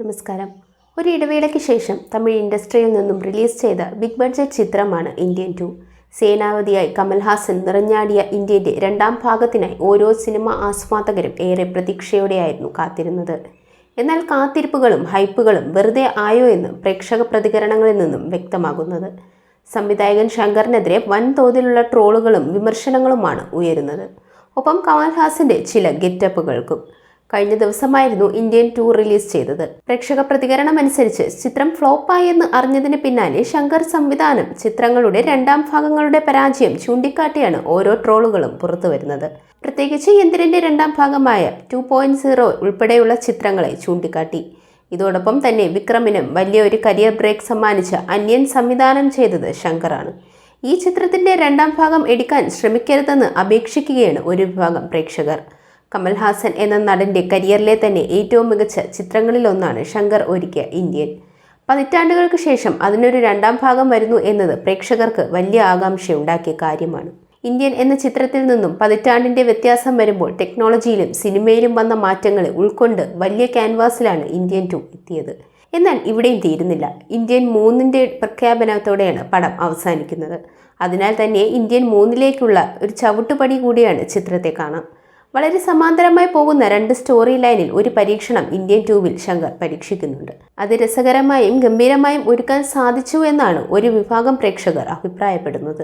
നമസ്കാരം. ഒരു ഇടവേളയ്ക്ക് ശേഷം തമിഴ് ഇൻഡസ്ട്രിയിൽ നിന്നും റിലീസ് ചെയ്ത ബിഗ് ബഡ്ജറ്റ് ചിത്രമാണ് ഇന്ത്യൻ 2. സേനാപതിയായി കമൽഹാസൻ നിറഞ്ഞാടിയ ഇന്ത്യൻ്റെ രണ്ടാം ഭാഗത്തിനായി ഓരോ സിനിമ ആസ്വാദകരും ഏറെ പ്രതീക്ഷയോടെയായിരുന്നു കാത്തിരുന്നത്. എന്നാൽ കാത്തിരിപ്പുകളും ഹൈപ്പുകളും വെറുതെ ആയോ എന്ന് പ്രേക്ഷക പ്രതികരണങ്ങളിൽ നിന്നും വ്യക്തമാകുന്നത്. സംവിധായകൻ ശങ്കറിനെതിരെ വൻതോതിലുള്ള ട്രോളുകളും വിമർശനങ്ങളുമാണ് ഉയരുന്നത്. ഒപ്പം കമൽഹാസന്റെ ചില ഗെറ്റപ്പുകൾക്കും. കഴിഞ്ഞ ദിവസമായിരുന്നു ഇന്ത്യൻ 2 റിലീസ് ചെയ്തത്. പ്രേക്ഷക പ്രതികരണം അനുസരിച്ച് ചിത്രം ഫ്ലോപ്പായി എന്ന് അറിഞ്ഞതിന് പിന്നാലെ ശങ്കർ സംവിധാനം ചിത്രങ്ങളുടെ രണ്ടാം ഭാഗങ്ങളുടെ പരാജയം ചൂണ്ടിക്കാട്ടിയാണ് ഓരോ ട്രോളുകളും പുറത്തുവരുന്നത്. പ്രത്യേകിച്ച് യന്ത്രിന്റെ രണ്ടാം ഭാഗമായ 2.0 ഉൾപ്പെടെയുള്ള ചിത്രങ്ങളെ ചൂണ്ടിക്കാട്ടി. ഇതോടൊപ്പം തന്നെ വിക്രമിനും വലിയ ഒരു കരിയർ ബ്രേക്ക് സമ്മാനിച്ച അന്യൻ സംവിധാനം ചെയ്തത് ശങ്കറാണ്. ഈ ചിത്രത്തിന്റെ രണ്ടാം ഭാഗം എടുക്കാൻ ശ്രമിക്കരുതെന്ന് അപേക്ഷിക്കുകയാണ് ഒരു വിഭാഗം പ്രേക്ഷകർ. കമൽഹാസൻ എന്ന നടന്റെ കരിയറിലെ തന്നെ ഏറ്റവും മികച്ച ചിത്രങ്ങളിലൊന്നാണ് ശങ്കർ ഒരുക്കിയ ഇന്ത്യൻ. പതിറ്റാണ്ടുകൾക്ക് ശേഷം അതിനൊരു രണ്ടാം ഭാഗം വരുന്നു എന്നത് പ്രേക്ഷകർക്ക് വലിയ ആകാംക്ഷയുണ്ടാക്കിയ കാര്യമാണ്. ഇന്ത്യൻ എന്ന ചിത്രത്തിൽ നിന്നും പതിറ്റാണ്ടിന്റെ വ്യത്യാസം വരുമ്പോൾ ടെക്നോളജിയിലും സിനിമയിലും വന്ന മാറ്റങ്ങളെ ഉൾക്കൊണ്ട് വലിയ ക്യാൻവാസിലാണ് ഇന്ത്യൻ 2 എത്തിയത്. എന്നാൽ ഇവിടെയും തീരുന്നില്ല. ഇന്ത്യൻ 3ന്റെ പ്രഖ്യാപനത്തോടെയാണ് പടം അവസാനിക്കുന്നത്. അതിനാൽ തന്നെ ഇന്ത്യൻ 3ലേക്കുള്ള ഒരു ചവിട്ടുപടി കൂടിയാണ് ചിത്രത്തെ കാണാം. വളരെ സമാന്തരമായി പോകുന്ന 2 സ്റ്റോറി ലൈനിൽ ഒരു പരീക്ഷണം ഇന്ത്യൻ 2വിൽ ശങ്കർ പരീക്ഷിക്കുന്നുണ്ട്. അത് രസകരമായും ഗംഭീരമായും ഒരുക്കാൻ സാധിച്ചു എന്നാണ് ഒരു വിഭാഗം പ്രേക്ഷകർ അഭിപ്രായപ്പെടുന്നത്.